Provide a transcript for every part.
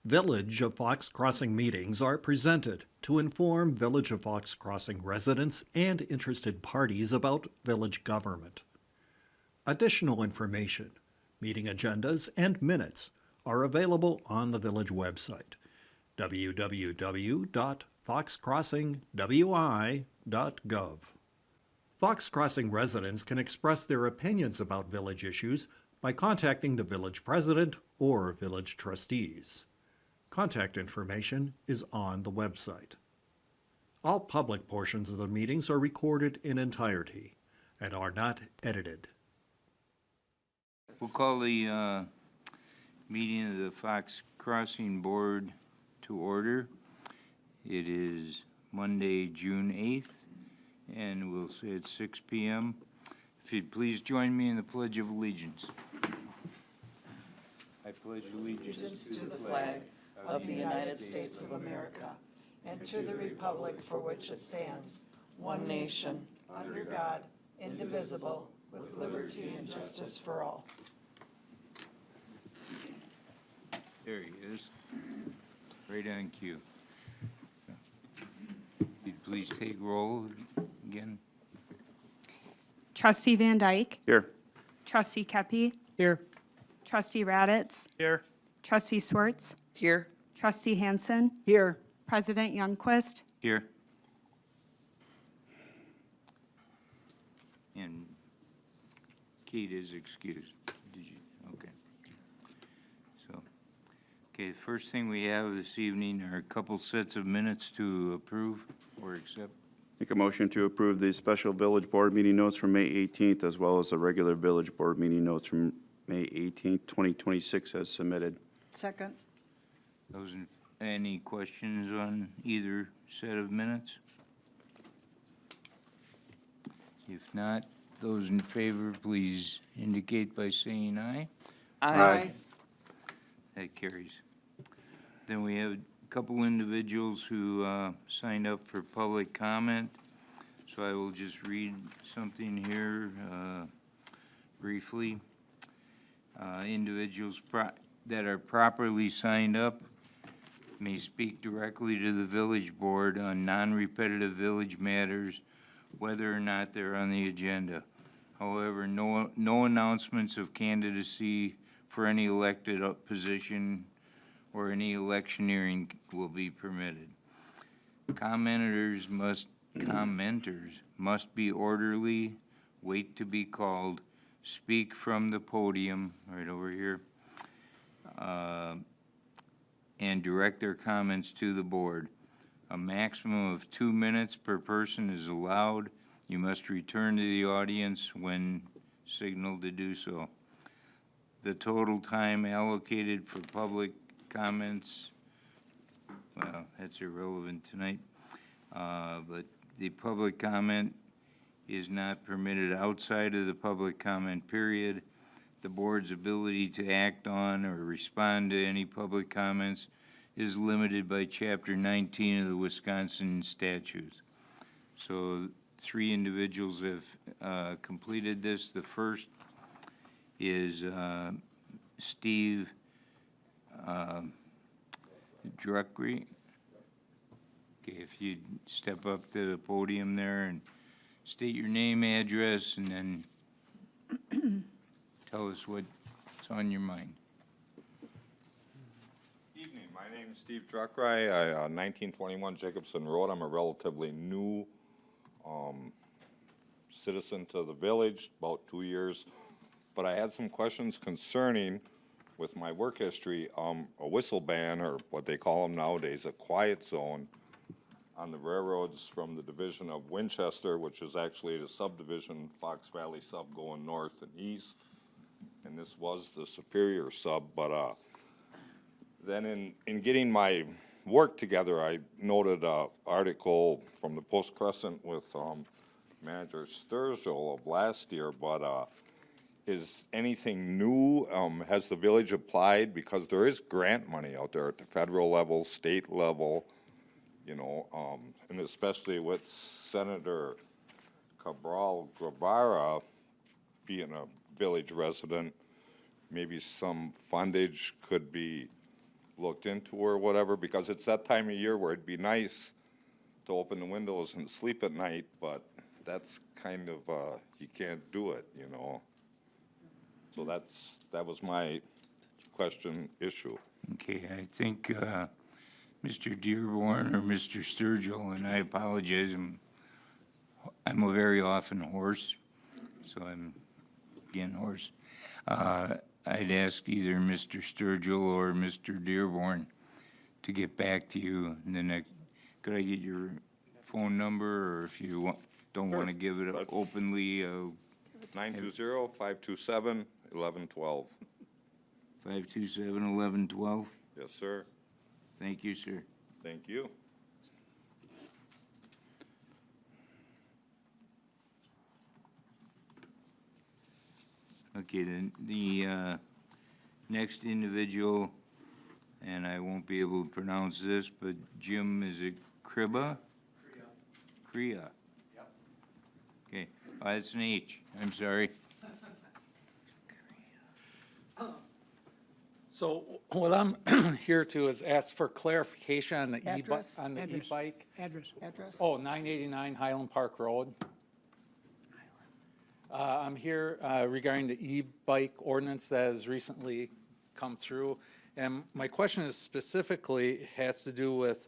Village of Fox Crossing meetings are presented to inform Village of Fox Crossing residents and interested parties about village government. Additional information, meeting agendas, and minutes are available on the village website, www.foxcrossingwi.gov. Fox Crossing residents can express their opinions about village issues by contacting the village president or village trustees. Contact information is on the website. All public portions of the meetings are recorded in entirety and are not edited. We'll call the meeting of the Fox Crossing Board to order. It is Monday, June 8th, and we'll say it's 6 p.m. If you'd please join me in the Pledge of Allegiance. I pledge allegiance to the flag of the United States of America and to the republic for which it stands, one nation, under God, indivisible, with liberty and justice for all. There he is, right on cue. You'd please take roll again. Trustee Van Dyke. Here. Trustee Kepi. Here. Trustee Raditz. Here. Trustee Swartz. Here. Trustee Hansen. Here. President Youngquist. Here. And Kate is excused. Did you? Okay. So, okay, the first thing we have this evening are a couple sets of minutes to approve or accept. Make a motion to approve the special village board meeting notes from May 18th, as well as the regular village board meeting notes from May 18th, 2026 as submitted. Second. Any questions on either set of minutes? If not, those in favor, please indicate by saying aye. Aye. That carries. Then we have a couple individuals who signed up for public comment. So I will just read something here briefly. Individuals that are properly signed up may speak directly to the village board on non-repetitive village matters, whether or not they're on the agenda. However, no announcements of candidacy for any elected position or any electioneering will be permitted. Commenters must be orderly, wait to be called, speak from the podium, right over here, and direct their comments to the board. A maximum of 2 minutes per person is allowed. You must return to the audience when signaled to do so. The total time allocated for public comments, well, that's irrelevant tonight, but the public comment is not permitted outside of the public comment period. The board's ability to act on or respond to any public comments is limited by Chapter 19 of the Wisconsin statutes. So 3 individuals have completed this. The first is Steve Druckery. Okay, if you'd step up to the podium there and state your name, address, and then tell us what's on your mind. Evening, my name is Steve Druckry. 1921 Jacobson Road. I'm a relatively new citizen to the village, about 2 years. But I had some questions concerning, with my work history, a whistle ban, or what they call them nowadays, a quiet zone on the railroads from the division of Winchester, which is actually the subdivision, Fox Valley sub going north and east. And this was the Superior sub, but then in getting my work together, I noted an article from the Post-Crescent with Manager Sturgill of last year, but is anything new? Has the village applied? Because there is grant money out there at the federal level, state level, you know, and especially with Senator Cabral Guevara being a village resident, maybe some fundage could be looked into or whatever, because it's that time of year where it'd be nice to open the windows and sleep at night, but that's kind of, you can't do it, you know? So that was my question, issue. Okay, I think, Mr. Dearborn or Mr. Sturgill, and I apologize, I'm a very often hoarse, so I'm, again, hoarse. I'd ask either Mr. Sturgill or Mr. Dearborn to get back to you in the next, could I get your phone number, or if you don't want to give it That's- openly, 920-527-1112. 527-1112? Yes, sir. Thank you, sir. Thank you. Okay, then, the next individual, and I won't be able to pronounce this, but Jim, is it Kriba? Kriya. Yep. Okay, that's an H, I'm sorry. So what I'm here to is ask for clarification on the Address? e-bike. Address? Oh, 989 Highland Park Road. I'm here regarding the e-bike ordinance that has recently come through. And my question is specifically has to do with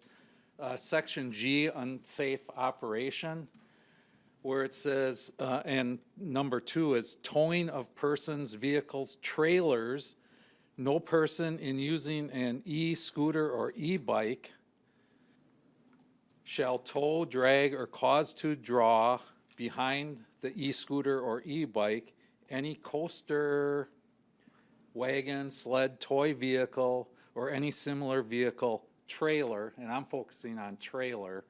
Section G, unsafe operation, where it says, and number 2 is towing of persons, vehicles, trailers. No person in using an e-scooter or e-bike shall tow, drag, or cause to draw behind the e-scooter or e-bike any coaster, wagon, sled, toy vehicle, or any similar vehicle, trailer, and I'm focusing on trailer.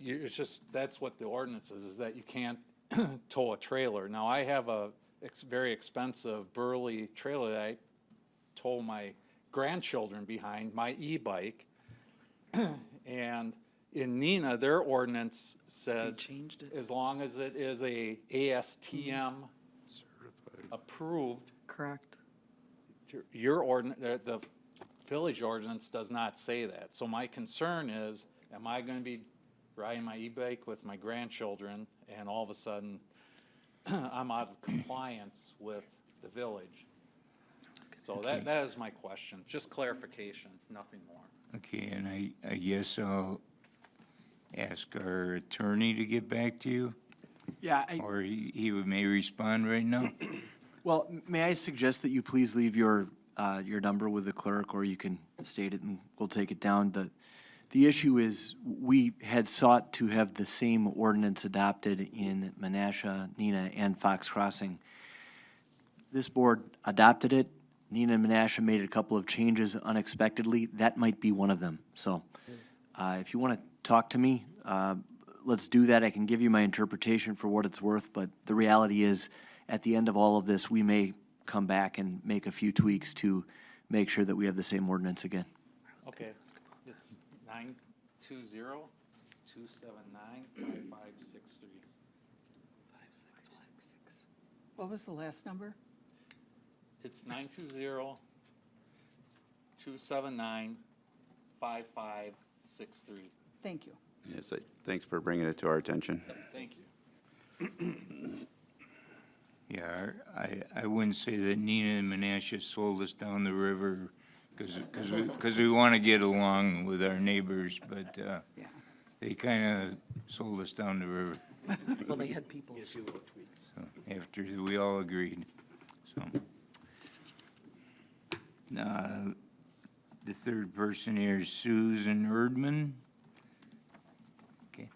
It's just, that's what the ordinance is that you can't tow a trailer. Now, I have a very expensive burly trailer that I tow my grandchildren behind, my e-bike. And in Neenah, their ordinance says, as long as it is a ASTM approved, Correct. your ordinance, the village ordinance does not say that. So my concern is, am I gonna be riding my e-bike with my grandchildren and all of a sudden I'm out of compliance with the village? So that is my question, just clarification, nothing more. Okay, and I guess I'll ask our attorney to get back to you, Yeah, or he may respond right now. well, may I suggest that you please leave your number with the clerk, or you can state it and we'll take it down. The issue is, we had sought to have the same ordinance adopted in Menasha, Neenah, and Fox Crossing. This board adopted it. Neenah and Menasha made a couple of changes unexpectedly. That might be one of them. So if you want to talk to me, let's do that. I can give you my interpretation for what it's worth, but the reality is, at the end of all of this, we may come back and make a few tweaks to make sure that we have the same ordinance again. Okay, it's 920-279-5563. What was the last number? It's 920-279-5563. Thank you. Yes, thanks for bringing it to our attention. Thank you. Yeah, I wouldn't say that Neenah and Menasha sold us down the river because we want to get along with our neighbors, but Yeah. they kind of sold us down the river. So they had people. So after we all agreed, so. The third person here is Susan Erdman. Okay.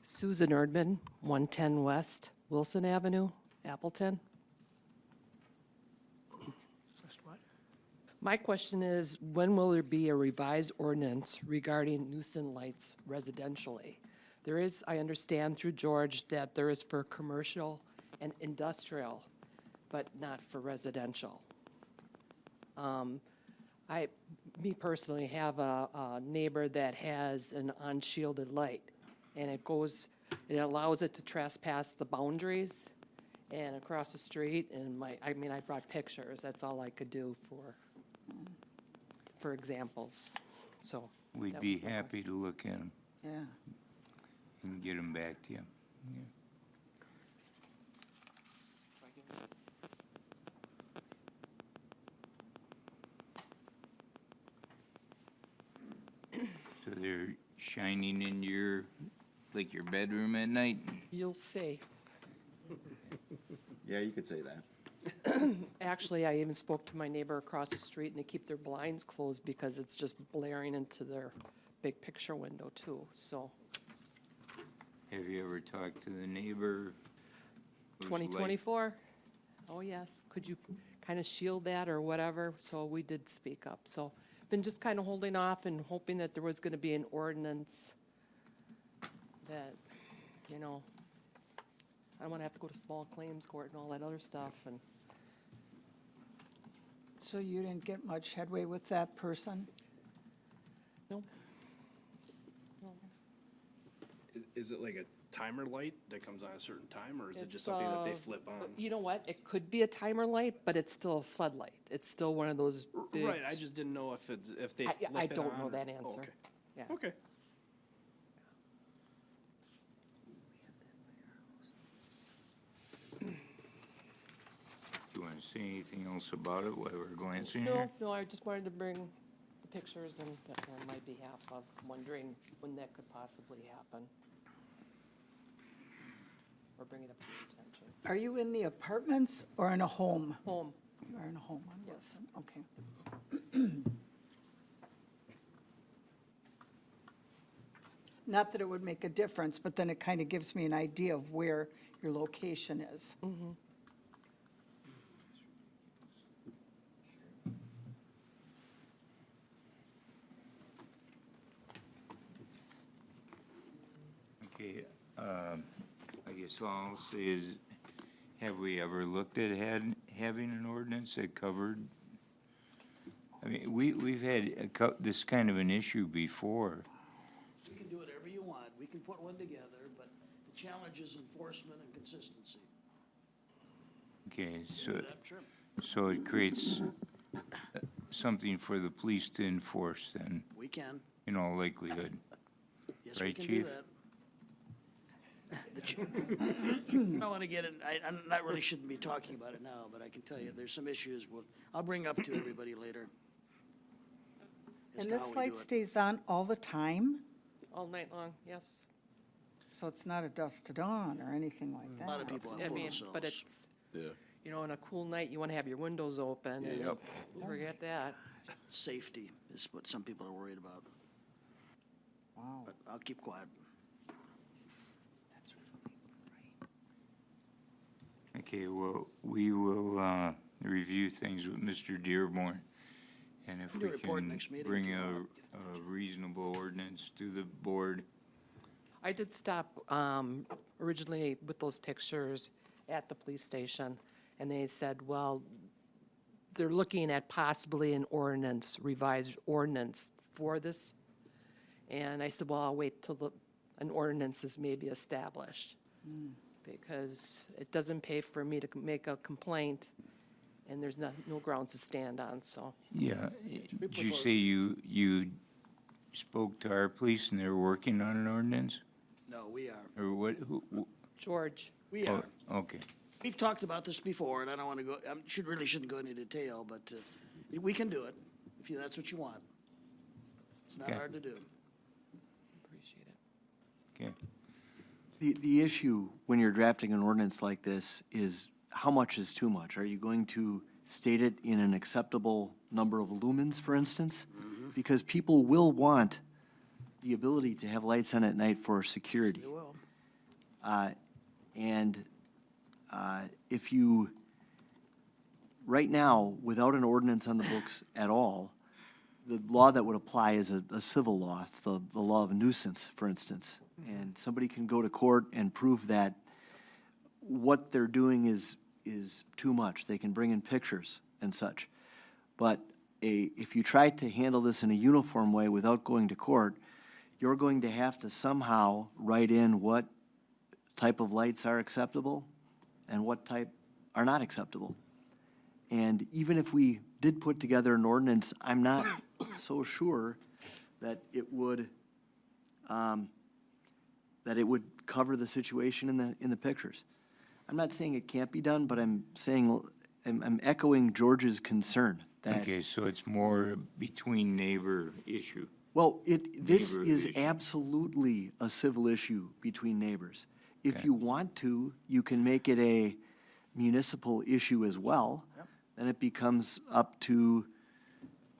Susan Erdman, 110 West Wilson Avenue, Appleton. My question is, when will there be a revised ordinance regarding nuisance lights residentially? There is, I understand through George, that there is for commercial and industrial. but not for residential. Me personally have a neighbor that has an unshielded light, and it allows it to trespass the boundaries and across the street, and I brought pictures, that's all I could do for examples, so. We'd that be was my- happy to look at them Yeah. and get them back to you. Yeah. So they're shining in your, like your bedroom at night? You'll see. Yeah, you could say that. Actually, I even spoke to my neighbor across the street, and they keep their blinds closed because it's just blaring into their big picture window too, so. Have you ever talked to the neighbor? whose light- 2024? Oh, yes. Could you kind of shield that or whatever? So we did speak up. So been just kind of holding off and hoping that there was going to be an ordinance that, I don't want to have to go to small claims court and all that other stuff. And So you didn't get much headway with that person? no, Is it like a timer light that comes on a certain time, or is it It's, just something that they uh, flip on? you know what? It could be a timer light, but it's still a floodlight. It's still one of those big. Right, I just didn't know if they flip it on. I don't know or- that oh, answer. okay. Yeah. Okay. Do you want to say anything else about it while we're glancing No, here? no, I just wanted to bring the pictures and on my behalf of wondering when that could possibly happen. Or bring it up to your attention. Are you in the apartments or in a home? Home, You are in a home on Yes. Wilson, okay. Not that it would make a difference, but then it kind of gives me an idea of where your location is. Okay, I guess all I'll say is, have we ever looked at having an ordinance that covered? I mean, we've had this kind of an issue before. We can do whatever you want. We can put one together, but the challenge is enforcement and consistency. Okay, Do that, sure. so it creates something for the police to enforce then, We can. in all likelihood. Yes, we Right, can Chief? do that. I don't want to get in, I'm not really shouldn't be talking about it now, but I can tell you, there's some issues I'll bring up to everybody later. as And to how this we light do it. stays on all the time? all night long, yes. So it's not a dusk to dawn or anything like that? A lot of people I have mean, photocells. but it's, on a cool night, you want to have your windows open and forget that. Safety is what some people are worried about, Wow. but I'll keep quiet. Okay, well, we will review things with Mr. Dearborn. And if Do a we report can next meeting if bring you a want. reasonable ordinance to the board. I did stop originally with those pictures at the police station, and they said, well, they're looking at possibly an ordinance, revised ordinance for this. And I said, well, I'll wait till an ordinance is maybe established. Because it doesn't pay for me to make a complaint, and there's no grounds to stand on, so. Yeah, did you say you spoke to our police and they're working on an ordinance? No, we are. Or what, George, We oh, are. okay, We've talked about this before, and I don't want to go, shouldn't go into detail, but we can do it, if that's what you want. It's not Okay. hard to do. appreciate it. okay. The issue when you're drafting an ordinance like this is how much is too much? Are you going to state it in an acceptable number of lumens, for instance? Because people will want the ability to have lights on at night for security. They will. And if you, right now, without an ordinance on the books at all, the law that would apply is a civil law. It's the law of nuisance, for instance. And somebody can go to court and prove that what they're doing is is too much. They can bring in pictures and such. But if you try to handle this in a uniform way without going to court, you're going to have to somehow write in what type of lights are acceptable and what type are not acceptable. And even if we did put together an ordinance, I'm not so sure that it would cover the situation in the pictures. I'm not saying it can't be done, but I'm saying, I'm echoing George's concern that. Okay, so it's more between neighbor issue. Well, this Neighbor is issue. absolutely a civil issue between neighbors. If Okay. you want to, you can make it a municipal issue as well. Then it becomes up to,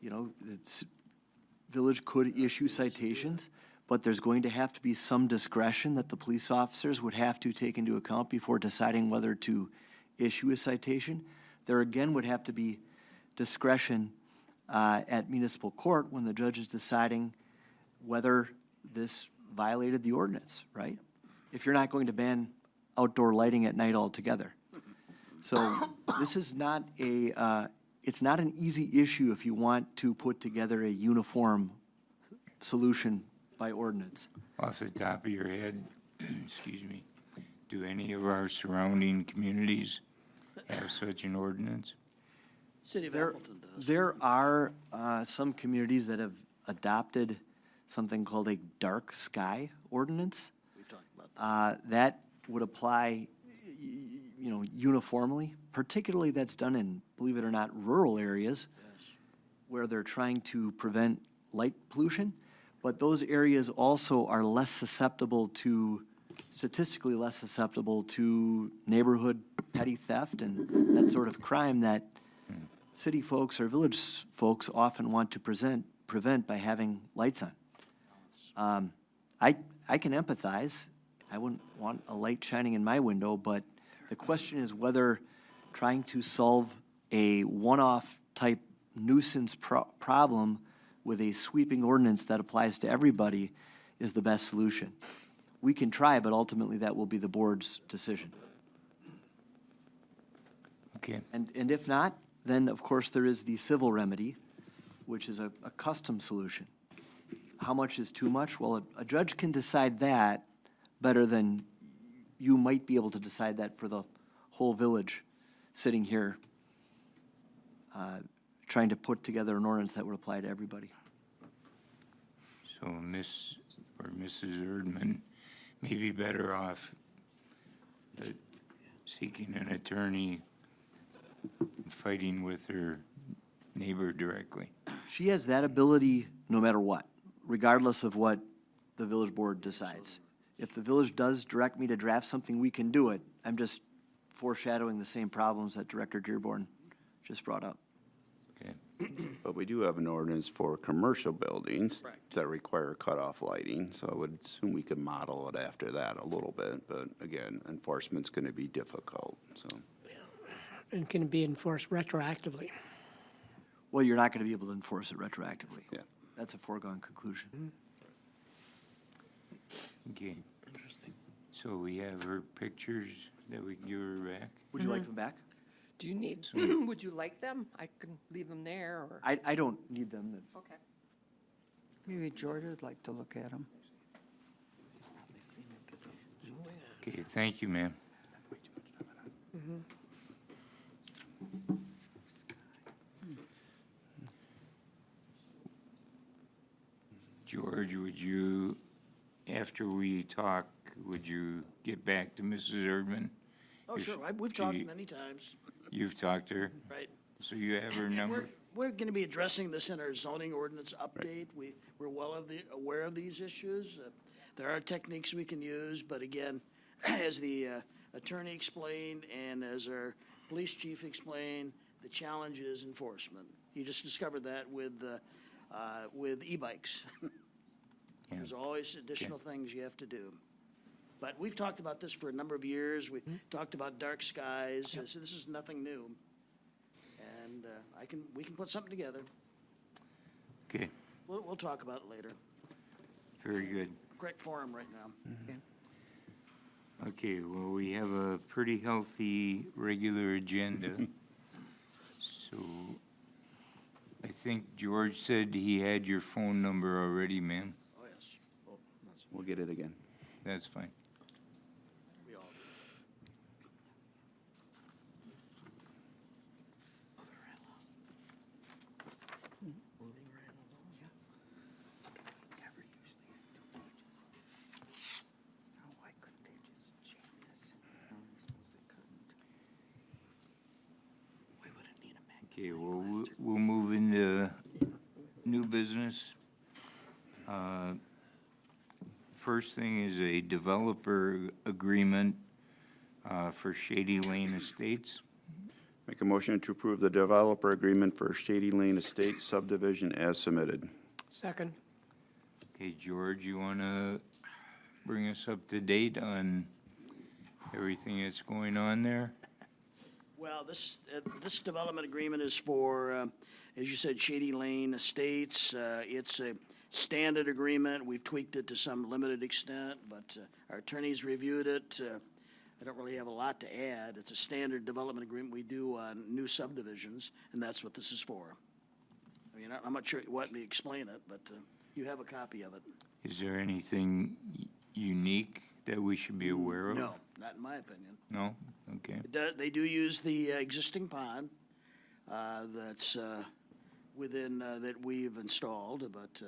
the village could issue citations, but there's going to have to be some discretion that the police officers would have to take into account before deciding whether to issue a citation. There again would have to be discretion at municipal court when the judge is deciding whether this violated the ordinance, right? If you're not going to ban outdoor lighting at night altogether. So this is not it's not an easy issue if you want to put together a uniform solution by ordinance. Off the top of your head, excuse me, do any of our surrounding communities have such an ordinance? City of There, Appleton does. there are some communities that have adopted something called a dark sky ordinance. We've talked about that. That would apply, uniformly. Particularly that's done in, believe it or not, rural areas where they're trying to prevent light pollution. But those areas also are less susceptible to, statistically less susceptible to neighborhood petty theft and that sort of crime that city folks or village folks often want to prevent by having lights on. I can empathize. I wouldn't want a light shining in my window, but the question is whether trying to solve a one-off type nuisance problem with a sweeping ordinance that applies to everybody is the best solution. We can try, but ultimately that will be the board's decision. Okay, And if not, then of course there is the civil remedy, which is a custom solution. How much is too much? Well, a judge can decide that better than you might be able to decide that for the whole village, sitting here trying to put together an ordinance that would apply to everybody. so Miss or Mrs. Erdman may be better off seeking an attorney, fighting with her neighbor directly. She has that ability no matter what, regardless of what the village board decides. If the village does direct me to draft something, we can do it. I'm just foreshadowing the same problems that Director Dearborn just brought up. Okay, But we do have an ordinance for commercial buildings Right. that require cutoff lighting, so I would assume we could model it after that a little bit, but again, enforcement's gonna be difficult, so. And can be enforced retroactively. Well, you're not going to be able to enforce it retroactively. Yeah. That's a foregone conclusion. okay. So we have her pictures that we can give her back? Would you like them back? Do you need, would you like them? I can leave them there, or? I don't need them. Okay. Maybe George would like to look at them. Okay, thank you, ma'am. George, would you, after we talk, would you get back to Mrs. Erdman? Oh, If sure, we've talked she- many times, You've talked to her? right? So you have her number? We're gonna be addressing this in our zoning ordinance update. We're well aware of these issues. There are techniques we can use, but again, as the attorney explained and as our police chief explained, the challenge is enforcement. You just discovered that with e-bikes. There's always additional things you have to do. But we've talked about this for a number of years. We talked about dark skies. So this is nothing new. And we can put something together. Okay, We'll talk about it later. very good. Correct forum right now. Okay, well, we have a pretty healthy regular agenda. So I think George said he had your phone number already, ma'am. Oh, yes. Oh, that's, We'll get it again. That's fine. we all do. Okay, well, we'll move into new business. First thing is a developer agreement for Shady Lane Estates. Make a motion to approve the developer agreement for Shady Lane Estates subdivision as submitted. Second. Okay, George, you want to bring us up to date on everything that's going on there? Well, this development agreement is for, as you said, Shady Lane Estates. It's a standard agreement. We've tweaked it to some limited extent, but our attorneys reviewed it. I don't really have a lot to add. It's a standard development agreement we do on new subdivisions, and that's what this is for. I mean, I'm not sure you want me to explain it, but you have a copy of it. Is there anything unique that we should be aware of? No, not in my opinion. No? Okay. They do use the existing pond that's within, that we've installed, but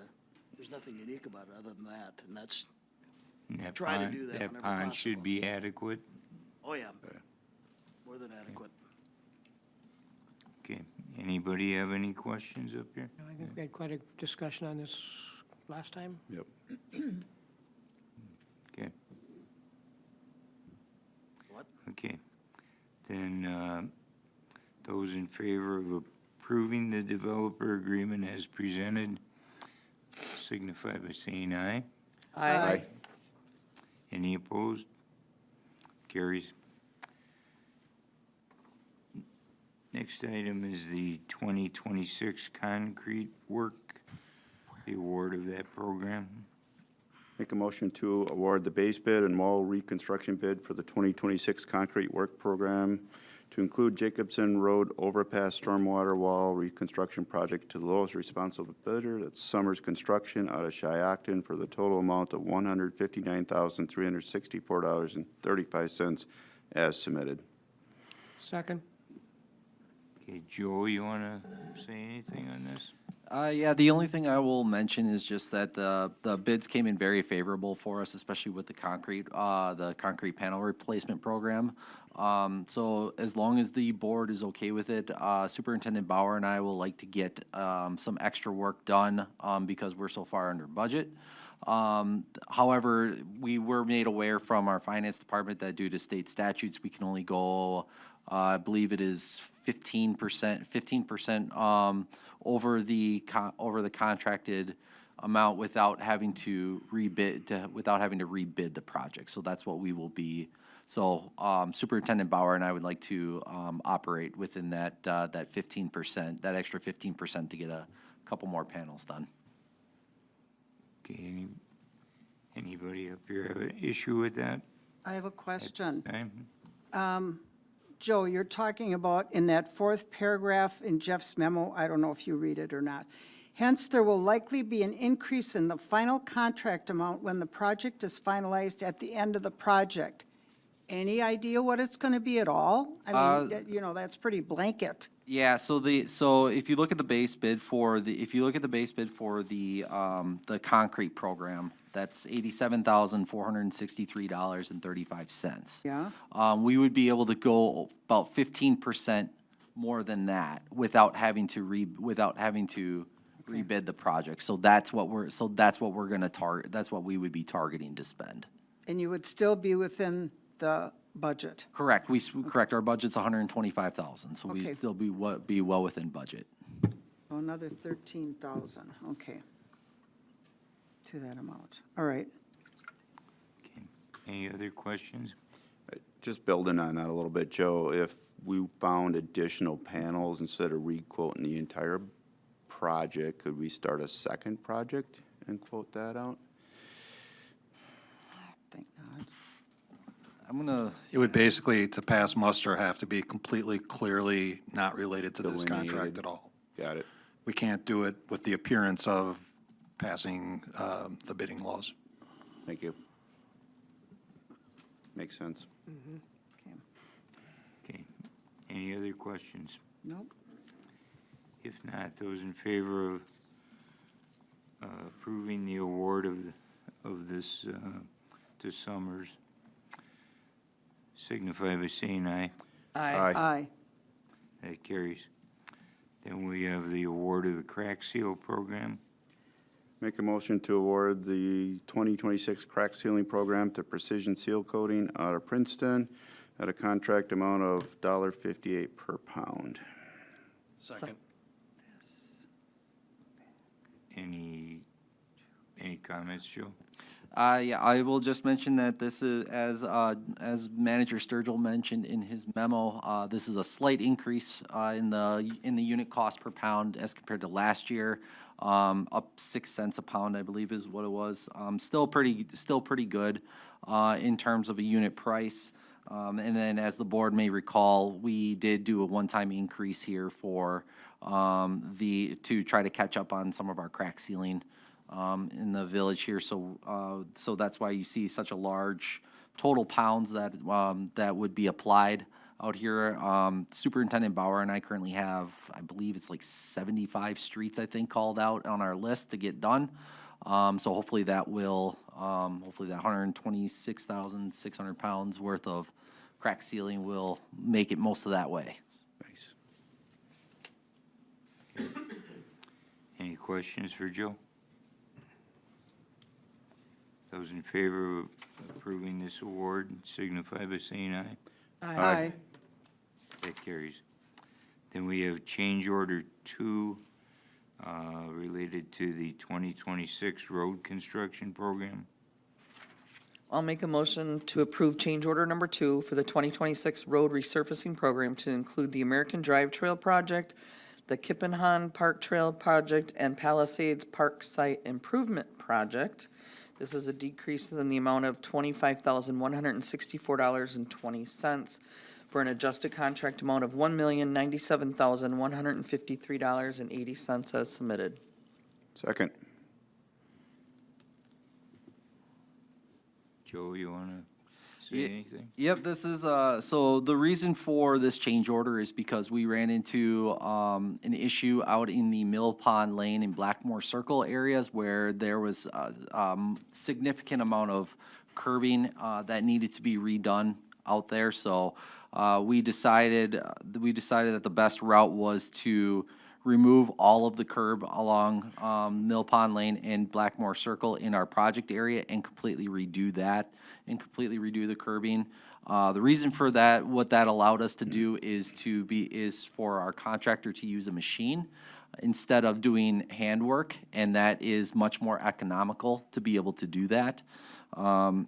there's nothing unique about it other than that, and that's, And that Try to pond- do that That whenever pond should possible. be adequate? oh yeah, more than adequate. Okay. Anybody have any questions up here? I think we had quite a discussion on this last time. Yep. Okay. What? Okay. Then, those in favor of approving the developer agreement as presented signify by saying aye. Aye. Any opposed? Carries. Next item is the 2026 concrete work, the award of that program. Make a motion to award the base bid and wall reconstruction bid for the 2026 concrete work program to include Jacobson Road Overpass Stormwater Wall Reconstruction Project to the lowest responsible bidder, that's Summers Construction out of Shiocton, for the total amount of $159,364.35 as submitted. Second. Okay, Joe, you want to say anything on this? Yeah, the only thing I will mention is just that the bids came in very favorable for us, especially with the concrete panel replacement program. So as long as the board is okay with it, Superintendent Bauer and I will like to get some extra work done because we're so far under budget. However, we were made aware from our finance department that due to state statutes, we can only go, I believe it is 15% over the contracted amount without having to rebid the project. So that's what we will be. So Superintendent Bauer and I would like to operate within that 15%, that extra 15% to get a couple more panels done. Okay, anybody up here have an issue with that? I have a question. Time? Joe, you're talking about in that fourth paragraph in Jeff's memo, I don't know if you read it or not. Hence, there will likely be an increase in the final contract amount when the project is finalized at the end of the project. Any idea what it's gonna be at all? I mean, that's pretty blanket. Yeah, so if you look at the base bid for the concrete program, that's $87,463.35. Yeah? We would be able to go about 15% more than that without having to rebid the project. So that's what we're gonna target, that's what we would be targeting to spend. And you would still be within the budget? Correct, our budget's $125,000, so we'd Okay. still be well within budget. Oh, another 13,000, okay. To that amount, all right. Okay. Any other questions? Just building on that a little bit, Joe, if we found additional panels instead of re-quoting the entire project, could we start a second project and quote that out? Thank God. I'm gonna, It would basically, to pass muster, have to be completely, clearly not related to this contract Delineated. at all. Got it. We can't do it with the appearance of passing the bidding laws. Thank you. Makes sense. Okay. Any other questions? Nope. If not, those in favor of approving the award of this to Summers signify by saying aye. Aye. Aye. That carries. Then we have the award of the crack seal program. Make a motion to award the 2026 crack sealing program to Precision Seal Coating out of Princeton at a contract amount of $1.58 per pound. Second. Any comments, Joe? yeah, I will just mention that this is, as Manager Sturgill mentioned in his memo, this is a slight increase, in the unit cost per pound as compared to last year. Up 6 cents a pound, I believe is what it was. Still pretty good, in terms of a unit price. And then as the board may recall, we did do a one-time increase here for, to try to catch up on some of our crack sealing, in the village here, so that's why you see such a large total pounds that, that would be applied out here. Superintendent Bauer and I currently have, I believe it's like 75 streets, I think, called out on our list to get done. So hopefully that will, hopefully that 126,600 pounds worth of crack sealing will make it most of that way. Nice. Any questions for Joe? Those in favor of approving this award signify by saying aye. Aye. That carries. Then we have change order 2 related to the 2026 road construction program. I'll make a motion to approve change order number 2 for the 2026 road resurfacing program to include the American Drive Trail Project, the Kippenhahn Park Trail Project, and Palisades Park Site Improvement Project. This is a decrease in the amount of $25,164.20 for an adjusted contract amount of $1,097,153.80 as submitted. Second. Joe, you want to say anything? Yep, this is, so the reason for this change order is because we ran into an issue out in the Mill Pond Lane and Blackmore Circle areas where there was a significant amount of curbing that needed to be redone out there. So we decided that the best route was to remove all of the curb along Mill Pond Lane and Blackmore Circle in our project area and completely redo that and completely redo the curbing. The reason for that, what that allowed us to do is for our contractor to use a machine instead of doing handwork, and that is much more economical to be able to do that.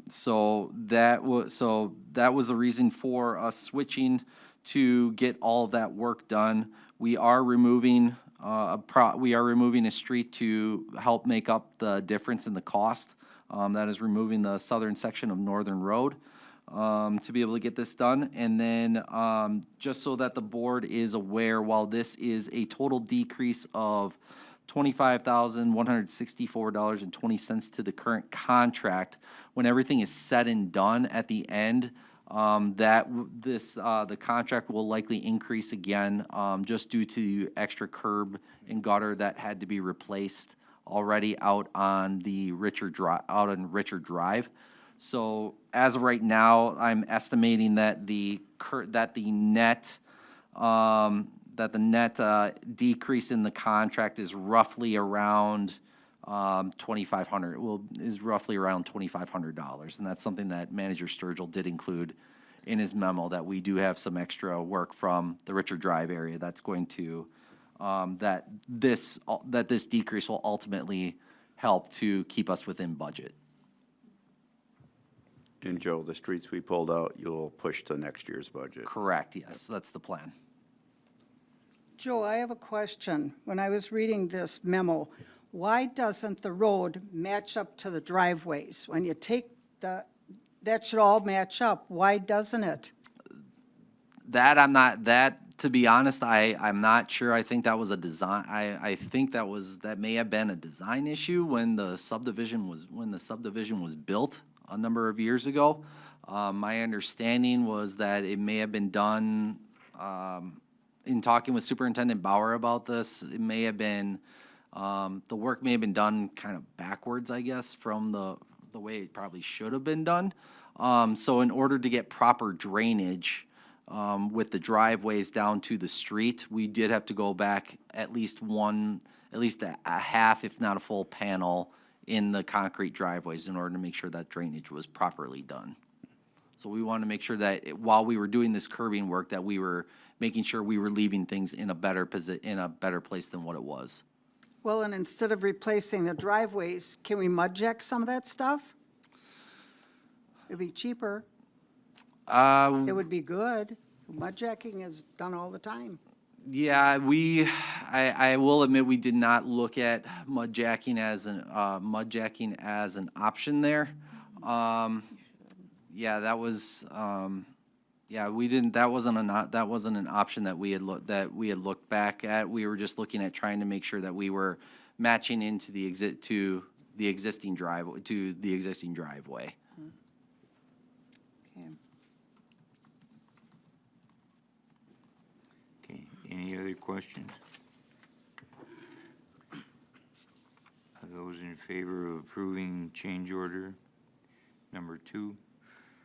So that was the reason for us switching to get all of that work done. We are removing a street to help make up the difference in the cost. That is removing the southern section of Northern Road to be able to get this done. And then just so that the board is aware, while this is a total decrease of $25,164.20 to the current contract, when everything is said and done at the end, the contract will likely increase again, just due to extra curb and gutter that had to be replaced already out on Richard Drive. So as of right now, I'm estimating that the net decrease in the contract is roughly around $2,500. Is roughly around $2,500, and that's something that Manager Sturgill did include in his memo, that we do have some extra work from the Richard Drive area that's going to that this decrease will ultimately help to keep us within budget. And Joe, the streets we pulled out, you'll push to next year's budget. Correct. Yes, that's the plan. Joe, I have a question. When I was reading this memo, why doesn't the road match up to the driveways? When you take the that should all match up. Why doesn't it? To be honest, I'm not sure. I think that was a design, I think that may have been a design issue when the subdivision was built a number of years ago. My understanding was that it may have been done, in talking with Superintendent Bauer about this, it may have been, the work may have been done kind of backwards, I guess, from the way it probably should have been done. So in order to get proper drainage, with the driveways down to the street, we did have to go back at least a half, if not a full panel in the concrete driveways in order to make sure that drainage was properly done. So we wanted to make sure that while we were doing this curbing work, that we were making sure we were leaving things in a better place than what it was. Well, and instead of replacing the driveways, can we mud jack some of that stuff? It'd be cheaper. It would be good. Mud jacking is done all the time. Yeah, I will admit, we did not look at mud jacking as an option there. Yeah, that was, we didn't, that wasn't an option that we had looked back at. We were just looking at trying to make sure that we were matching into the existing driveway. Okay. Okay, any other questions? Are those in favor of approving change order number 2,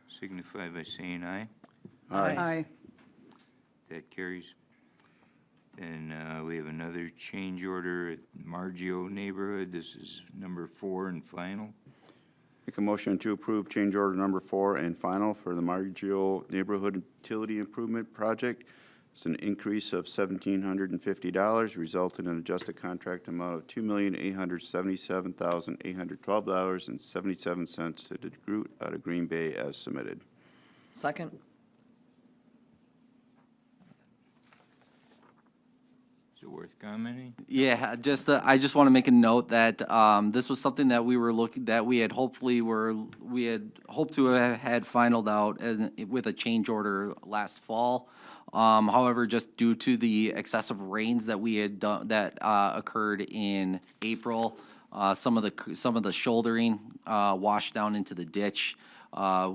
signify by saying aye. Aye. That carries. Then we have another change order at Margio neighborhood. This is number 4 and final. Make a motion to approve change order number 4 and final for the Margio Neighborhood Utility Improvement Project. It's an increase of $1,750, resulting in an adjusted contract amount of $2,877,812.77 to DeGroot out of Green Bay as submitted. Second. Is it worth commenting? Yeah, I just want to make a note that this was something that we had hoped to have had finalized out with a change order last fall. However, just due to the excessive rains that we had done, that occurred in April, some of the shouldering washed down into the ditch. I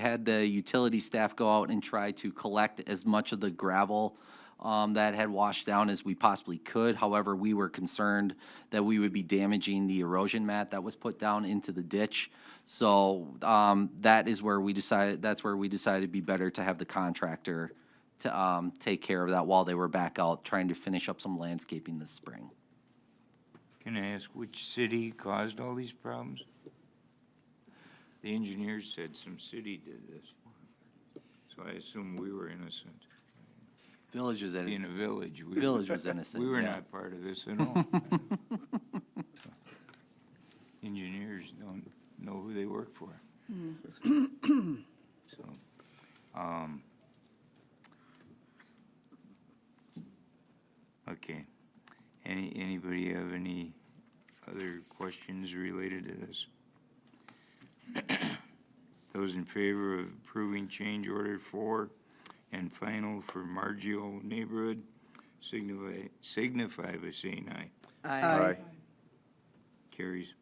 had the utility staff go out and try to collect as much of the gravel that had washed down as we possibly could. However, we were concerned that we would be damaging the erosion mat that was put down into the ditch. So that's where we decided it'd be better to have the contractor to take care of that while they were back out trying to finish up some landscaping this spring. Can I ask which city caused all these problems? The engineers said some city did this, so I assume we were innocent. Village was In a village. Village was innocent. We were yeah. not part of this at all. Engineers don't know who they work for. So, okay. Anybody have any other questions related to this? Those in favor of approving change order 4 and final for Margio neighborhood, signify by saying aye. Aye. Carries.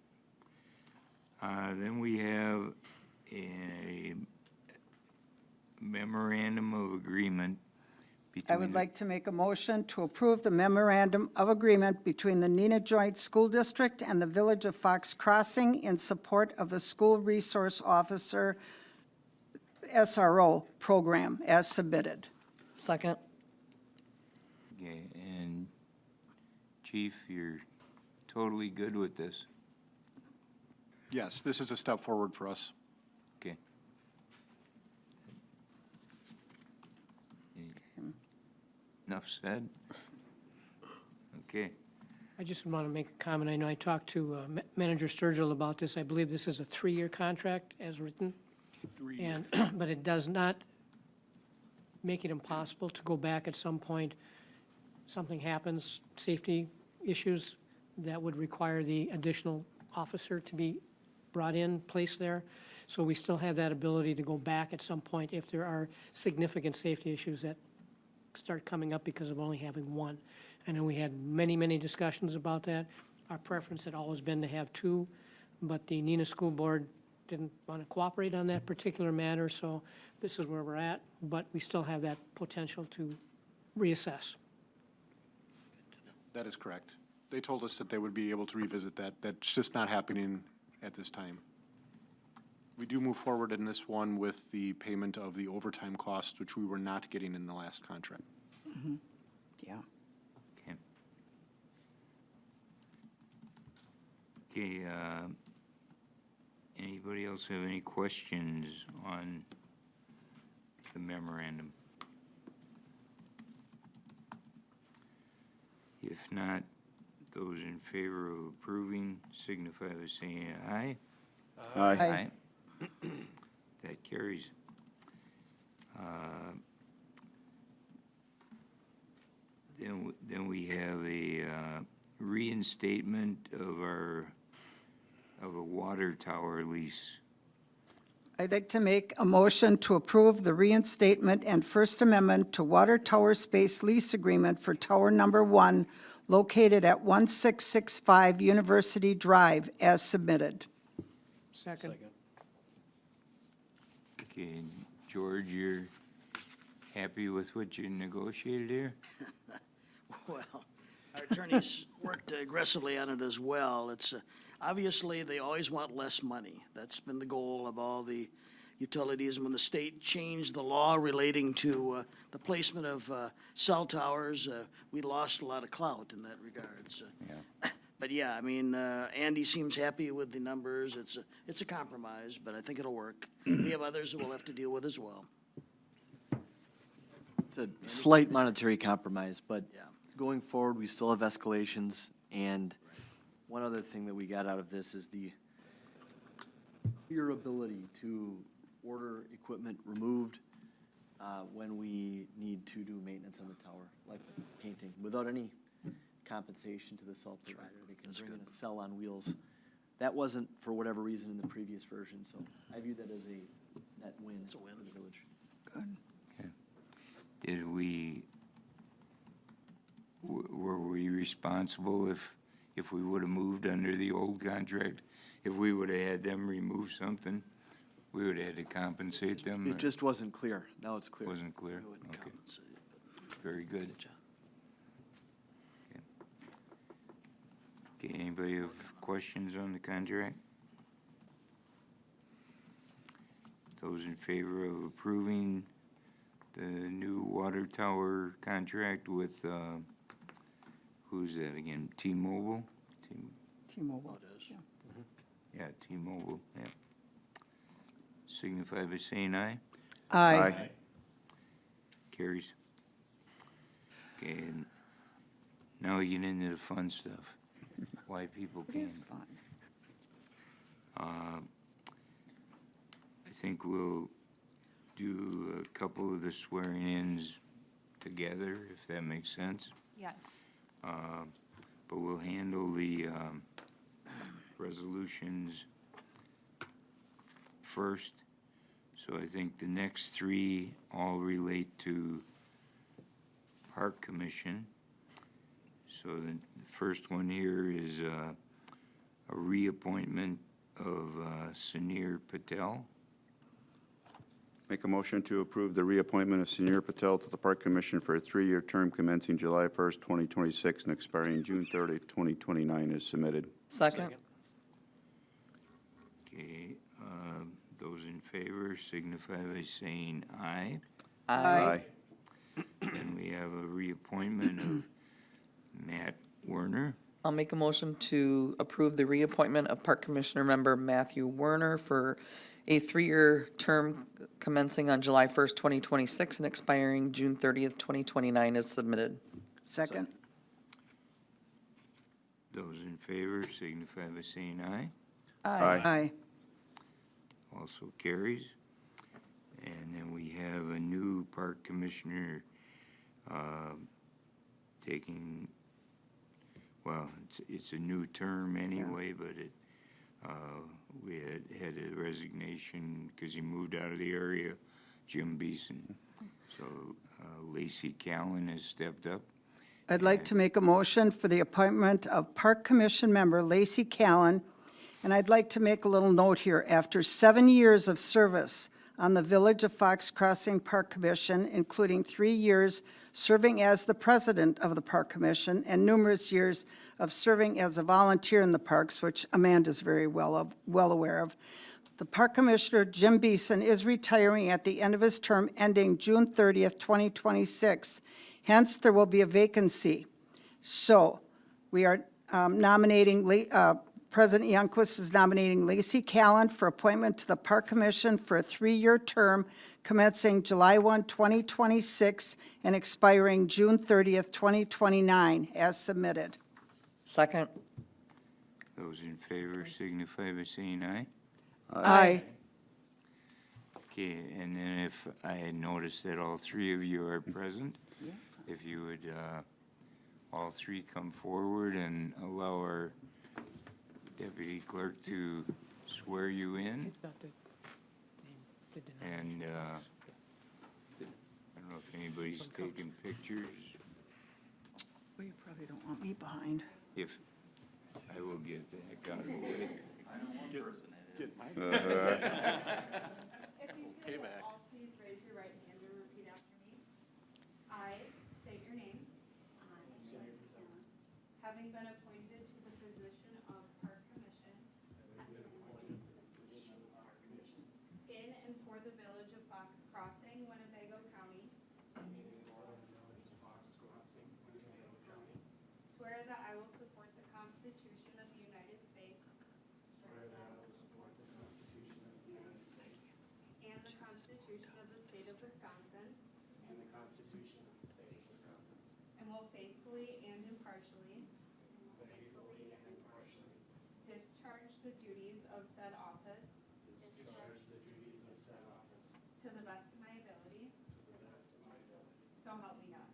Then we have a memorandum of agreement between. I would like to make a motion to approve the memorandum of agreement between the Neenah Joint School District and the Village of Fox Crossing in support of the School Resource Officer SRO program as submitted. Second. Okay, and Chief, you're totally good with this? Yes, this is a step forward for us. Okay. Enough said? Okay. I just want to make a comment. I know I talked to Manager Sturgill about this. I believe this is a 3-year contract as written. But it does not make it impossible to go back at some point. Something happens, safety issues that would require the additional officer to be brought in, placed there. So we still have that ability to go back at some point if there are significant safety issues that start coming up because of only having one. I know we had many, many discussions about that. Our preference had always been to have two, but the Neenah School Board didn't want to cooperate on that particular matter, so this is where we're at, but we still have that potential to reassess. That is correct. They told us that they would be able to revisit that. That's just not happening at this time. We do move forward in this one with the payment of the overtime cost, which we were not getting in the last contract. Yeah. Okay. Okay, anybody else have any questions on the memorandum? If not, those in favor of approving signify by saying aye. Aye. That carries. Then we have a reinstatement of a water tower lease. I'd like to make a motion to approve the reinstatement and First Amendment to Water Tower Space Lease Agreement for Tower Number 1 located at 1665 University Drive as submitted. Second. Okay, George, you're happy with what you negotiated here? Well, our attorneys worked aggressively on it as well. It's, obviously, they always want less money. That's been the goal of all the utilities. And when the state changed the law relating to the placement of cell towers, we lost a lot of clout in that regard. So. Yeah. But yeah, I mean, Andy seems happy with the numbers. It's a compromise, but I think it'll work. We have others that we'll have to deal with as well. It's a slight monetary compromise, but Yeah. going forward, we still have escalations. And one other thing that we got out of this is the clear ability to order equipment removed when we need to do maintenance on the tower, like painting, without any compensation to the cell provider. They can bring in a cell on wheels. That wasn't, for whatever reason, in the previous version, so I view that as a net win for the village. Did we, were we responsible if we would have moved under the old contract? If we would have had them remove something, we would have had to compensate them? It or just wasn't clear. Now it's clear. Wasn't clear? We wouldn't Okay, compensate, but- very good. Okay, anybody have questions on the contract? Those in favor of approving the new water tower contract with, who's that again? T-Mobile? T-Mobile. It is. Yeah, T-Mobile, yeah. Signify by saying aye. Aye. Carries. Okay, and now we get into the fun stuff. Why people It can't. is fun. I think we'll do a couple of the swearing-ins together, if that makes sense. Yes. But we'll handle the resolutions first. So I think the next three all relate to Park Commission. So the first one here is a reappointment of Sunir Patel. Make a motion to approve the reappointment of Sunir Patel to the Park Commission for a 3-year term commencing July 1st, 2026 and expiring June 30th, 2029 as submitted. Second. Okay, those in favor signify by saying aye. Aye. And we have a reappointment of Matt Werner. I'll make a motion to approve the reappointment of Park Commissioner member Matthew Werner for a 3-year term commencing on July 1st, 2026 and expiring June 30th, 2029 as submitted. Second. Those in favor signify by saying aye. Aye. Also carries. And then we have a new park commissioner taking, well, it's a new term anyway, but it we had a resignation because he moved out of the area, Jim Beeson. So Lacey Callan has stepped up. I'd like to make a motion for the appointment of Park Commission member Lacey Callan. And I'd like to make a little note here. After 7 years of service on the Village of Fox Crossing Park Commission, including 3 years serving as the president of the Park Commission and numerous years of serving as a volunteer in the parks, which Amanda's very well aware of, the Park Commissioner, Jim Beeson, is retiring at the end of his term ending June 30th, 2026. Hence, there will be a vacancy. So we are nominating, President Youngquist is nominating Lacey Callan for appointment to the Park Commission for a 3-year term commencing July 1, 2026, and expiring June 30th, 2029, as submitted. Second. Those in favor signify by saying aye. Aye. Okay, and then if I had noticed that all three of you are present, if you would, all three come forward and allow our deputy clerk to swear you in. And, I don't know if anybody's taking pictures. Well, you probably don't want me behind. If, I will get the heck out of the way. If you could all please raise your right hand and repeat after me. I state your name. I, Lacey Callan, having been appointed to the position of Park Commission in and for the Village of Fox Crossing, Winnebago County. Swear that I will support the Constitution of the United States. And the Constitution of the State of Wisconsin. And will faithfully and impartially. Discharge the duties of said office. To the best of my ability. So help me God.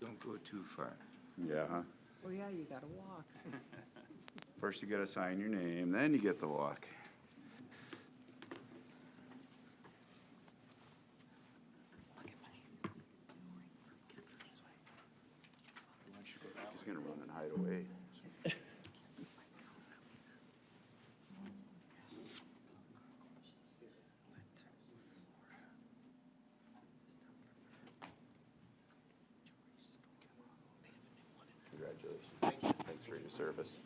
Don't go too far. Yeah, huh? Oh, yeah, you gotta walk. First you gotta sign your name, then you get the walk. She's gonna run and hide away. Congratulations. Thank you. Thanks for your service.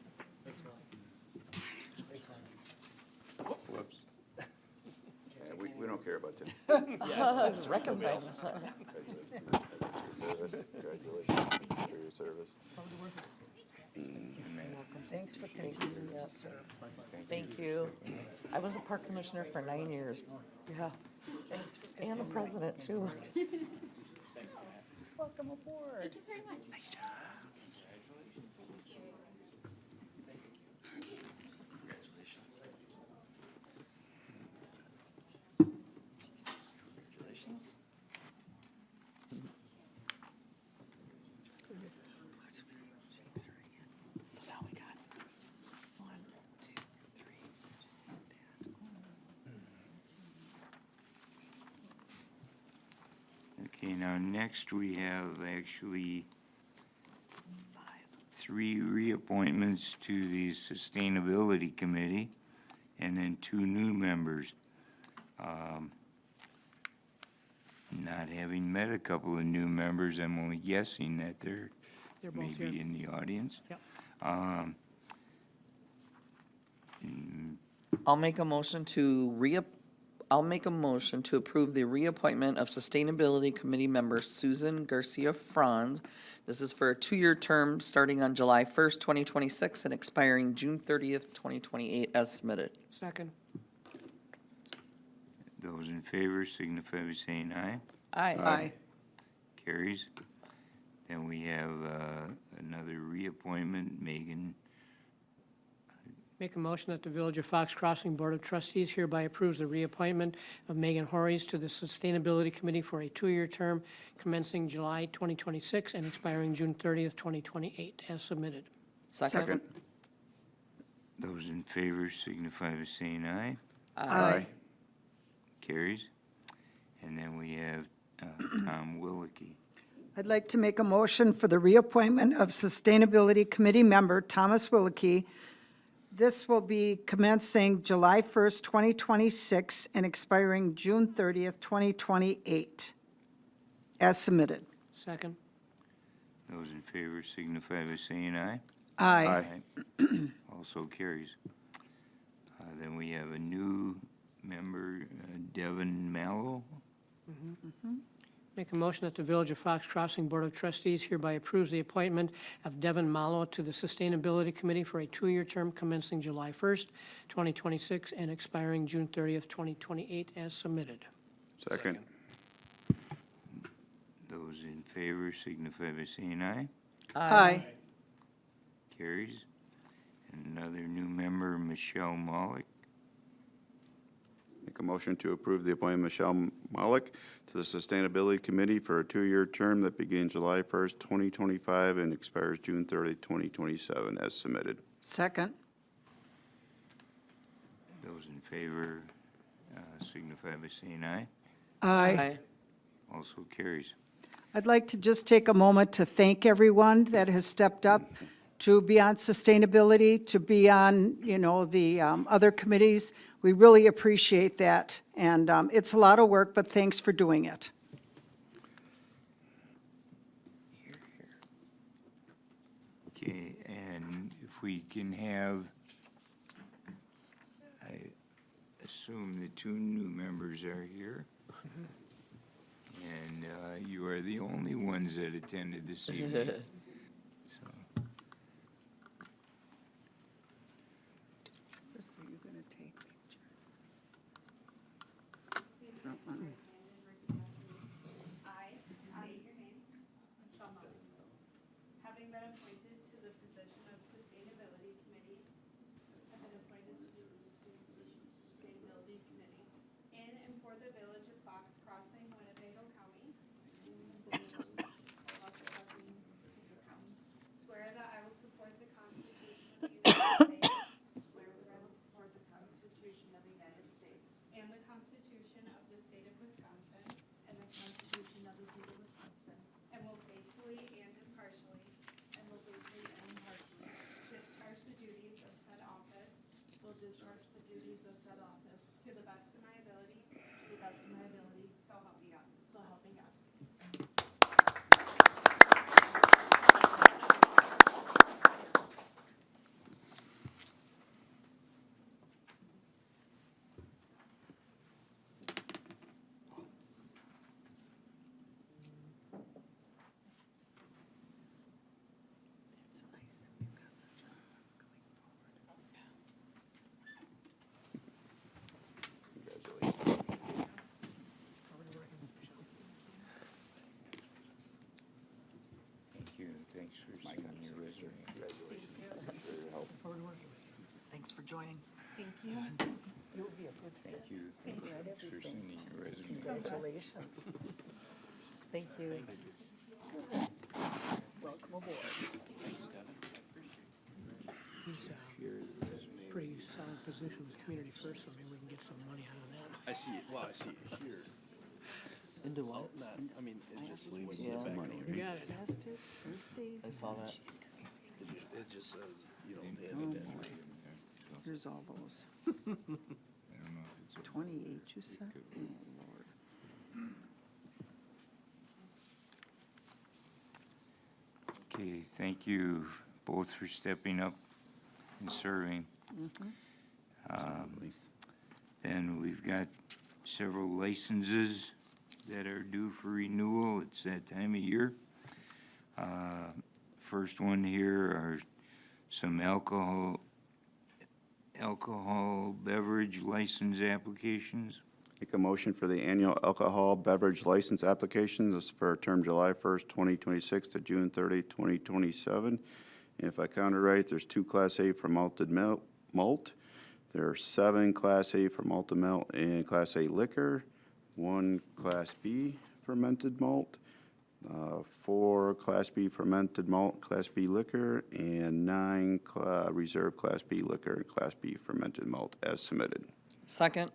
Whoops. Yeah, we don't care about you. It's recognized. Congratulations for your service. Thanks for continuing to serve. Thank you. I was a park commissioner for 9 years. Yeah. Thanks for continuing. And a president, too. Welcome aboard. Thank you very much. Nice job. Congratulations. So now we got 1, 2, 3. Okay, now next we have actually 3 reappointments to the Sustainability Committee and then 2 new members. Not having met a couple of new members, I'm only guessing that they're They're both maybe here. in the audience. Yep. I'll make a motion to approve the reappointment of Sustainability Committee member Susan Garcia Franz. This is for a 2-year term starting on July 1st, 2026 and expiring June 30th, 2028 as submitted. Second. Those in favor signify by saying aye. Aye. Carries. Then we have another reappointment, Megan Make a motion that the Village of Fox Crossing Board of Trustees hereby approves the reappointment of Megan Horries to the Sustainability Committee for a 2-year term commencing July 2026 and expiring June 30th, 2028, as submitted. Second. Those in favor signify by saying aye. Aye. Carries. And then we have Tom Wilkie. I'd like to make a motion for the reappointment of Sustainability Committee member Thomas Wilkie. This will be commencing July 1st, 2026, and expiring June 30th, 2028, as submitted. Second. Those in favor signify by saying aye. Aye. Also carries. Then we have a new member, Devin Mallow. Make a motion that the Village of Fox Crossing Board of Trustees hereby approves the appointment of Devin Malo to the Sustainability Committee for a 2-year term commencing July 1st, 2026, and expiring June 30th, 2028, as submitted. Second. Those in favor signify by saying aye. Aye. Carries. And another new member, Michelle Malik. Make a motion to approve the appointment of Michelle Malik to the Sustainability Committee for a 2-year term that begins July 1st, 2025 and expires June 30, 2027, as submitted. Second. Those in favor signify by saying aye. Aye. Also carries. I'd like to just take a moment to thank everyone that has stepped up to be on sustainability, to be on, the other committees. We really appreciate that, and it's a lot of work, but thanks for doing it. Okay, and if we can have, I assume the 2 new members are here. And you are the only ones that attended this evening. So, Are you going to take pictures? I state your name, Michelle Mullen. Having been appointed to the position of Sustainability Committee, have been appointed to the Sustainability Committee in and for the Village of Fox Crossing, Winnebago County. Swear that I will support the Constitution of the United States. Swear that I will support the Constitution of the United States. And the Constitution of the State of Wisconsin. And the Constitution of the State of Wisconsin. And will faithfully and impartially. And will faithfully and impartially. Discharge the duties of said office. Will discharge the duties of said office. To the best of my ability. To the best of my ability. So help me God. So help me God. thank you, and thanks for sending your resume. Thanks for joining. Thank you. You'll be a good fit. Thank you, thanks for sending your resume. Congratulations. Thank you. Welcome aboard. He's pretty solid position with Community First, so maybe we can get some money out of that. I see it, well, I see it here. Into what? Not, I mean, it just leaves Yeah. the back. Money, You got it. Gymnastics, birthdays. I saw that. It just says, you know, they have a dash. Here's all those. I don't know if it's a 28, you said? Oh, Lord. Okay, thank you both for stepping up and serving. Then we've got several licenses that are due for renewal. It's that time of year. First one here are some alcohol beverage license applications. Make a motion for the annual alcohol beverage license applications. This is for a term July 1st, 2026 to June 30, 2027. And if I counted right, there's 2 Class A for malted malt. There are 7 Class A for malted malt and Class A liquor, 1 Class B fermented malt, 4 Class B fermented malt, Class B liquor, and 9 reserve Class B liquor and Class B fermented malt as submitted. Second.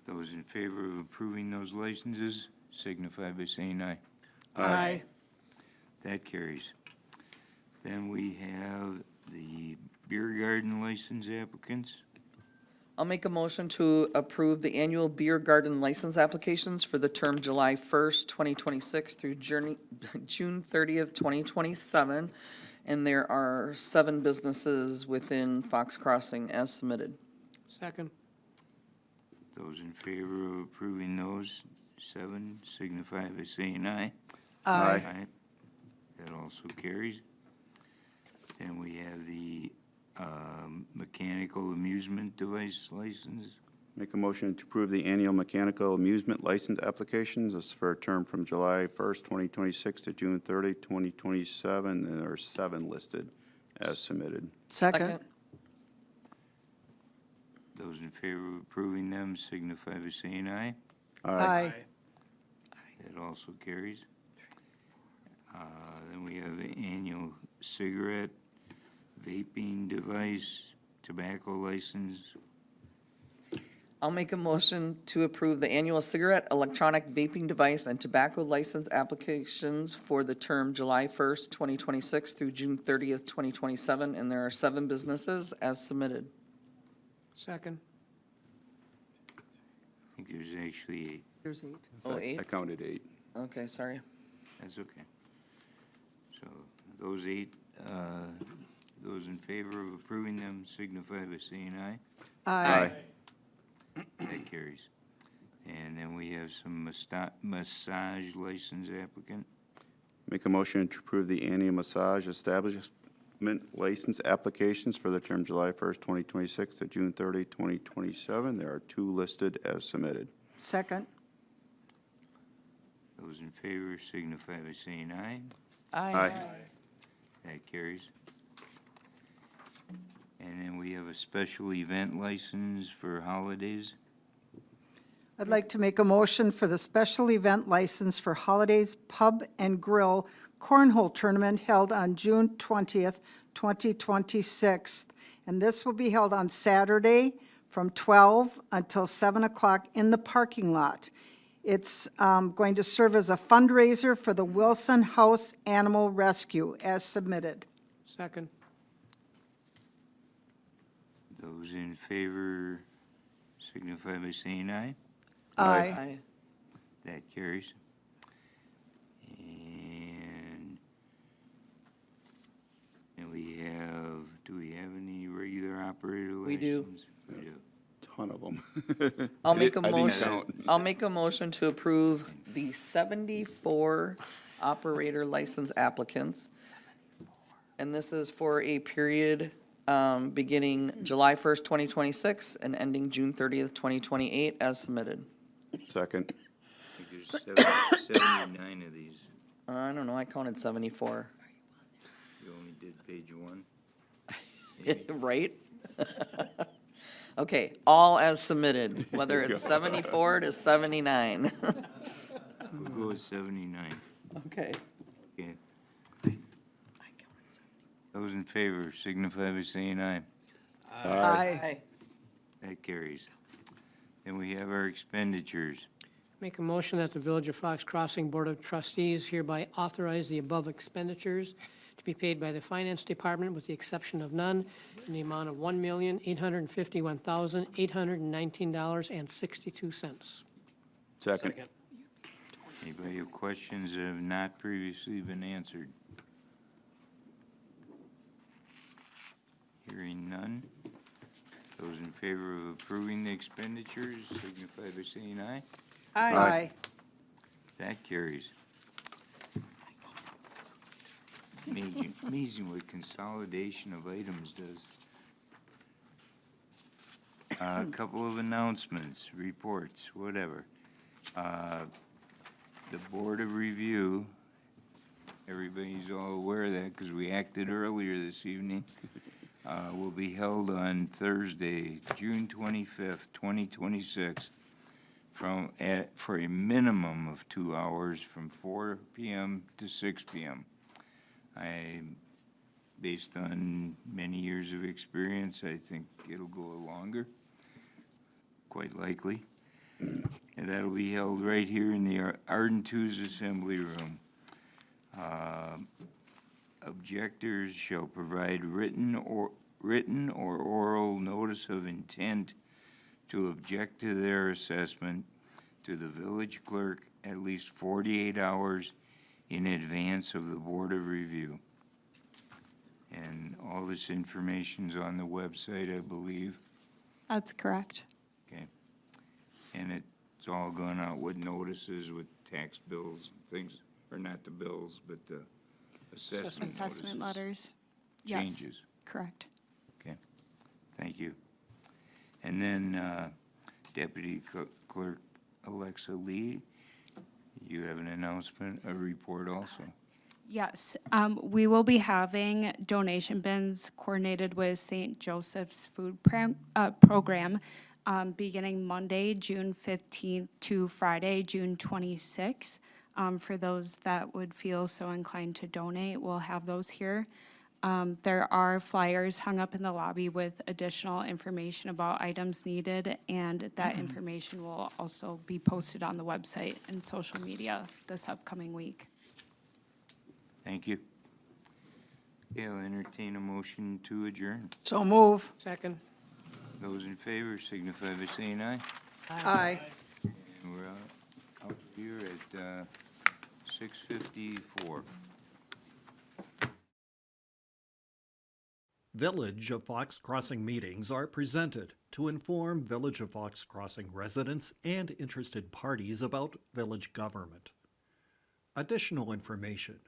Those in favor of approving those licenses signify by saying aye. Aye. That carries. Then we have the beer garden license applicants. I'll make a motion to approve the annual beer garden license applications for the term July 1st, 2026 through June 30th, 2027. And there are 7 businesses within Fox Crossing as submitted. Second. Those in favor of approving those 7 signify by saying aye. Aye. That also carries. Then we have the mechanical amusement device license. Make a motion to approve the annual mechanical amusement license applications. This is for a term from July 1st, 2026 to June 30, 2027, and there are 7 listed as submitted. Second. Those in favor of approving them signify by saying aye. Aye. That also carries. Then we have the annual cigarette, vaping device, tobacco license. I'll make a motion to approve the annual cigarette, electronic vaping device, and tobacco license applications for the term July 1st, 2026 through June 30th, 2027, and there are 7 businesses as submitted. Second. I think there's actually 8. There's 8. Oh, 8? I counted 8. Okay, sorry. That's okay. So those 8, those in favor of approving them signify by saying aye. Aye. That carries. And then we have some massage license applicant. Make a motion to approve the annual massage establishment license applications for the term July 1st, 2026 to June 30, 2027. There are 2 listed as submitted. Second. Those in favor signify by saying aye. Aye. That carries. And then we have a special event license for holidays. I'd like to make a motion for the special event license for Holidays Pub and Grill Cornhole Tournament held on June 20th, 2026. And this will be held on Saturday from 12 until 7 o'clock in the parking lot. It's going to serve as a fundraiser for the Wilson House Animal Rescue as submitted. Second. Those in favor signify by saying aye. Aye. That carries. And we have, do we have any regular operator license? We do. We do. Ton of them. I'll make a I didn't motion, count. I'll make a motion to approve the 74 operator license applicants. And this is for a period beginning July 1st, 2026 and ending June 30th, 2028 as submitted. Second. I think there's 79 of these. I don't know, I counted 74. You only did page 1. Right? Okay, all as submitted, whether it's 74 to 79. We'll go with 79. Okay. Okay. Those in favor signify by saying aye. Aye. That carries. And we have our expenditures. Make a motion that the Village of Fox Crossing Board of Trustees hereby authorize the above expenditures to be paid by the Finance Department with the exception of none in the amount of $1,851,819.62. Second. Anybody have questions that have not previously been answered? Hearing none. Those in favor of approving the expenditures signify by saying aye. Aye. That carries. Amazing what consolidation of items does. A couple of announcements, reports, whatever. The Board of Review, everybody's all aware of that because we acted earlier this evening. will be held on Thursday, June 25th, 2026, for a minimum of 2 hours from 4 p.m. to 6 p.m. Based on many years of experience, I think it'll go longer, quite likely. And that'll be held right here in the Arden-Twos Assembly Room. Objectors shall provide written or oral notice of intent to object to their assessment to the village clerk at least 48 hours in advance of the Board of Review. And all this information's on the website, I believe. That's correct. Okay. And it's all gone out with notices, with tax bills, things, or not the bills, but the assessment Assessment notices. letters. Yes, Changes. correct. Okay, thank you. And then Deputy Clerk Alexa Lee, you have an announcement, a report also. Yes, we will be having donation bins coordinated with St. Joseph's Food Program beginning Monday, June 15th to Friday, June 26th. For those that would feel so inclined to donate, we'll have those here. There are flyers hung up in the lobby with additional information about items needed, and that information will also be posted on the website and social media this upcoming week. Thank you. Okay, I'll entertain a motion to adjourn. So move. Second. Those in favor signify by saying aye. Aye. And we're out here at 6:54. Village of Fox Crossing meetings are presented to inform Village of Fox Crossing residents and interested parties about village government. Additional information,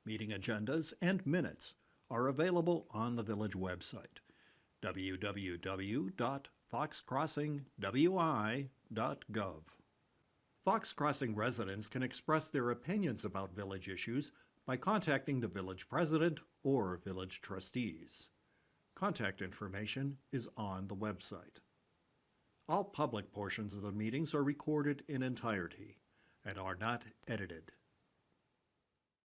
meeting agendas, and minutes are available on the village website, www.foxcrossingwi.gov. Fox Crossing residents can express their opinions about village issues by contacting the village president or village trustees. Contact information is on the website. All public portions of the meetings are recorded in entirety and are not edited.